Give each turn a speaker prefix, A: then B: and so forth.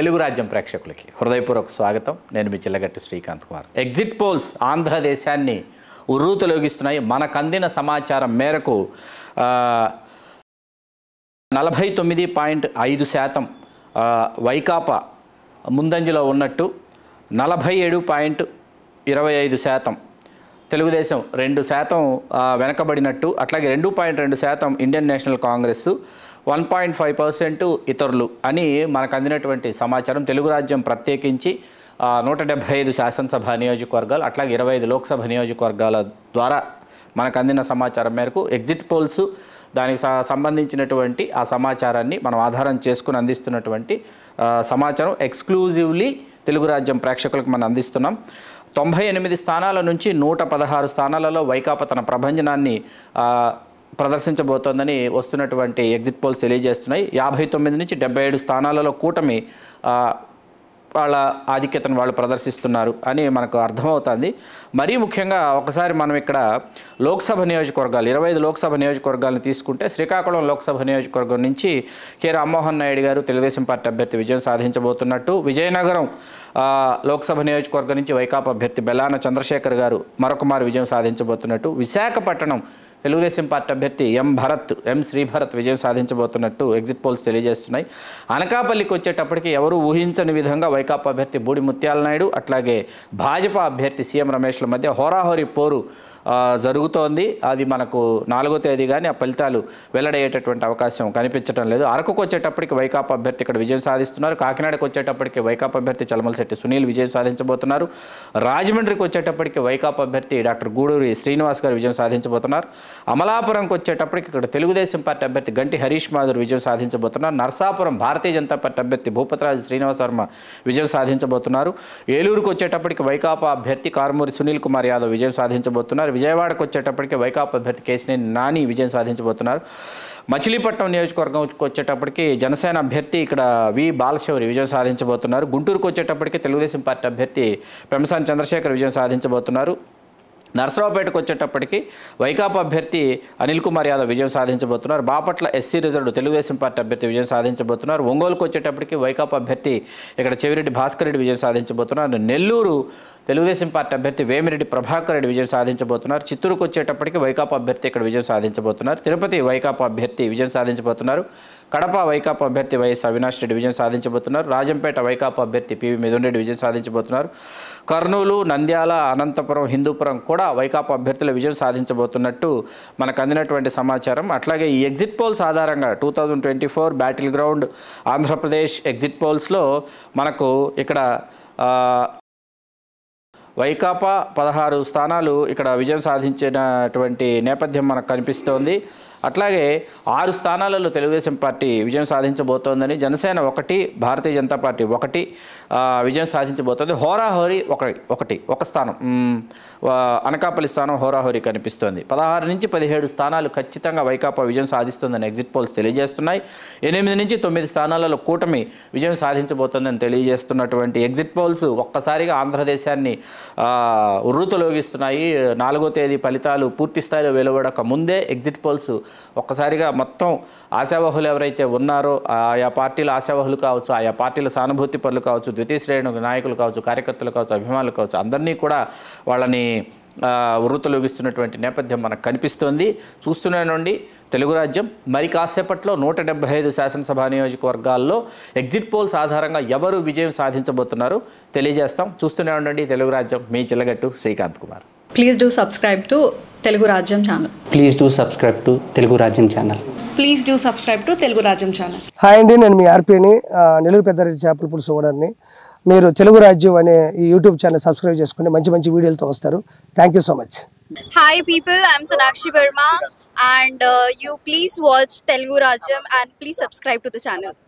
A: తెలుగు రాజ్యం ప్రేక్షకులకి హృదయపూర్వక స్వాగతం. నేను మీ చిల్లగట్టు శ్రీకాంత్ కుమార్. ఎగ్జిట్ పోల్స్ ఆంధ్రదేశాన్ని ఉర్రూతలొగిస్తున్నాయి. మనకు అందిన సమాచారం మేరకు 49.5% వైకాపా ముందంజలో ఉన్నట్టు, 47.25% తెలుగుదేశం 2% వెనకబడినట్టు, అట్లాగే 2.2% ఇండియన్ నేషనల్ కాంగ్రెస్, 1.5% ఇతరులు అని మనకు అందినటువంటి సమాచారం. తెలుగు రాజ్యం ప్రత్యేకించి 175 శాసనసభ నియోజకవర్గాలు, అట్లాగే 25 లోక్సభ నియోజకవర్గాల ద్వారా మనకు అందిన సమాచారం మేరకు ఎగ్జిట్ పోల్స్, దానికి సంబంధించినటువంటి ఆ సమాచారాన్ని మనం ఆధారం చేసుకుని అందిస్తున్నటువంటి సమాచారం ఎక్స్క్లూజివ్లీ తెలుగు రాజ్యం ప్రేక్షకులకు మనం అందిస్తున్నాం. 98 స్థానాల నుంచి 116 స్థానాలలో వైకాపా తన ప్రభంజనాన్ని ప్రదర్శించబోతోందని వస్తున్నటువంటి ఎగ్జిట్ పోల్స్ తెలియజేస్తున్నాయి. 59 నుంచి 77 స్థానాలలో కూటమి వాళ్ళ ఆధిక్యతను వాళ్ళు ప్రదర్శిస్తున్నారు అని మనకు అర్థమవుతుంది. మరీ ముఖ్యంగా ఒకసారి మనం ఇక్కడ లోక్సభ నియోజకవర్గాలు 25 లోక్సభ నియోజకవర్గాలను తీసుకుంటే, శ్రీకాకుళం లోక్సభ నియోజకవర్గం నుంచి కె రామ్మోహన్ నాయుడు గారు తెలుగుదేశం పార్టీ అభ్యర్థి విజయం సాధించబోతున్నట్టు, విజయనగరం లోక్సభ నియోజకవర్గం నుంచి వైకాపా అభ్యర్థి బెల్లాన చంద్రశేఖర్ గారు మరొకమారు విజయం సాధించబోతున్నట్టు, విశాఖపట్నం తెలుగుదేశం పార్టీ అభ్యర్థి ఎం శ్రీభరత్ విజయం సాధించబోతున్నట్టు ఎగ్జిట్ పోల్స్ తెలియజేస్తున్నాయి. అనకాపల్లికి వచ్చేటప్పటికి ఎవరు ఊహించని విధంగా వైకాపా అభ్యర్థి బూడి ముత్యాల నాయుడు, అట్లాగే భాజపా అభ్యర్థి సీఎం రమేష్ల మధ్య హోరాహోరీ పోరు జరుగుతోంది. అది మనకు 4వ తేదీ కానీ ఆ ఫలితాలు వెల్లడయ్యేటటువంటి అవకాశం కనిపించడం లేదు. అరకుకు వచ్చేటప్పటికి వైకాపా అభ్యర్థి ఇక్కడ విజయం సాధిస్తున్నారు. కాకినాడకు వచ్చేటప్పటికి వైకాపా అభ్యర్థి చలమలశెట్టి సునీల్ విజయం సాధించబోతున్నారు. రాజమండ్రికి వచ్చేటప్పటికి వైకాపా అభ్యర్థి డాక్టర్ గూడూరి శ్రీనివాస్ గారు విజయం సాధించబోతున్నారు. అమలాపురంకి వచ్చేటప్పటికి ఇక్కడ తెలుగుదేశం పార్టీ అభ్యర్థి గంటి హరీష్ మాధుర్ విజయం సాధించబోతున్నారు. నర్సాపురం భారతీయ జనతా పార్టీ అభ్యర్థి భూపతిరాజు శ్రీనివాస్ వర్మ విజయం సాధించబోతున్నారు. ఏలూరుకు వచ్చేటప్పటికి వైకాపా అభ్యర్థి కారుమూరి సునీల్ కుమార్ యాదవ్ విజయం సాధించబోతున్నారు. విజయవాడకు వచ్చేటప్పటికి వైకాపా అభ్యర్థి కేసినేని నాని విజయం సాధించబోతున్నారు. మచిలీపట్నం నియోజకవర్గంకి వచ్చేటప్పటికి జనసేన అభ్యర్థి ఇక్కడ వి బాలశౌరి విజయం సాధించబోతున్నారు. గుంటూరుకు వచ్చేటప్పటికి తెలుగుదేశం పార్టీ అభ్యర్థి పెంసాని చంద్రశేఖర్ విజయం సాధించబోతున్నారు. నర్సరావుపేటకు వచ్చేటప్పటికి వైకాపా అభ్యర్థి అనిల్ కుమార్ యాదవ్ విజయం సాధించబోతున్నారు. Bapatla SC reserved Telugu Desam party అభ్యర్థి విజయం సాధించబోతున్నారు. ఒంగోలుకు వచ్చేటప్పటికి వైకాపా అభ్యర్థి ఇక్కడ చెవిరెడ్డి భాస్కర్ రెడ్డి విజయం సాధించబోతున్నారు. నెల్లూరు తెలుగుదేశం పార్టీ అభ్యర్థి వేమిరెడ్డి ప్రభాకర్ రెడ్డి విజయం సాధించబోతున్నారు. చిత్తూరుకు వచ్చేటప్పటికి వైకాపా అభ్యర్థి ఇక్కడ విజయం సాధించబోతున్నారు. తిరుపతి వైకాపా అభ్యర్థి విజయం సాధించబోతున్నారు. కడప వైకాపా అభ్యర్థి వైఎస్ అవినాష్ రెడ్డి విజయం సాధించబోతున్నారు. రాజంపేట వైకాపా అభ్యర్థి పివి మిథున్ రెడ్డి విజయం సాధించబోతున్నారు. కర్నూలు, నంద్యాల, అనంతపురం, హిందూపురం కూడా వైకాపా అభ్యర్థుల విజయం సాధించబోతున్నట్టు మనకు అందినటువంటి సమాచారం. అట్లాగే ఈ ఎగ్జిట్ పోల్స్ ఆధారంగా 2024 బ్యాటిల్ గ్రౌండ్ ఆంధ్రప్రదేశ్ ఎగ్జిట్ పోల్స్లో మనకు ఇక్కడ వైకాపా 16 స్థానాలు ఇక్కడ విజయం సాధించినటువంటి నేపథ్యం మనకు కనిపిస్తోంది. అట్లాగే 6 స్థానాలలో తెలుగుదేశం పార్టీ విజయం సాధించబోతోందని, జనసేన 1, భారతీయ జనతా పార్టీ 1 విజయం సాధించబోతోంది. హోరాహోరీ ఒక స్థానం అనకాపల్లి స్థానం హోరాహోరీ కనిపిస్తోంది. 16 నుంచి 17 స్థానాలు ఖచ్చితంగా వైకాపా విజయం సాధిస్తుందని ఎగ్జిట్ పోల్స్ తెలియజేస్తున్నాయి. 8 నుంచి 9 స్థానాలలో కూటమి విజయం సాధించబోతోందని తెలియజేస్తున్నటువంటి ఎగ్జిట్ పోల్స్ ఒక్కసారిగా ఆంధ్రదేశాన్ని ఉర్రూతలొగిస్తున్నాయి. 4వ తేదీ ఫలితాలు పూర్తి స్థాయిలో వెలువడక ముందే ఎగ్జిట్ పోల్స్ ఒక్కసారిగా మొత్తం ఆశావహులు ఎవరైతే ఉన్నారో, ఆయా పార్టీల ఆశావహులు కావచ్చు, ఆయా పార్టీల సానుభూతి పరులు కావచ్చు, ద్వితీయ శ్రేణి నాయకులు కావచ్చు, కార్యకర్తలు కావచ్చు, అభిమానులు కావచ్చు, అందరినీ కూడా వాళ్ళని ఉర్రూతలొగిస్తున్నటువంటి నేపథ్యం మనకు కనిపిస్తోంది. చూస్తూనే నుండి తెలుగు రాజ్యం. మరి కాసేపట్లో 175 శాసనసభ నియోజకవర్గాల్లో ఎగ్జిట్ పోల్స్ ఆధారంగా ఎవరు విజయం సాధించబోతున్నారో తెలియజేస్తాం. చూస్తూనే ఉండండి తెలుగు రాజ్యం. మీ Chillagattu Srikanth Kumar.
B: Please do subscribe to Telugu Rajyam channel.
C: Please do subscribe to Telugu Rajyam channel.
D: Please do subscribe to Telugu Rajyam channel.
E: Hi అండి, నేను మీ ఆర్పీని, నెల్లూరు పెద్దారెడ్డి చేపల పులుసు ఓనర్ని. మీరు తెలుగు రాజ్యం అనే ఈ యూట్యూబ్ ఛానల్ సబ్స్క్రైబ్ చేసుకుని మంచి వీడియోలతో వస్తారు. Thank you so much.
F: Hi people, I'm Sonakshi Verma and you please watch Telugu Rajyam and please subscribe to the channel.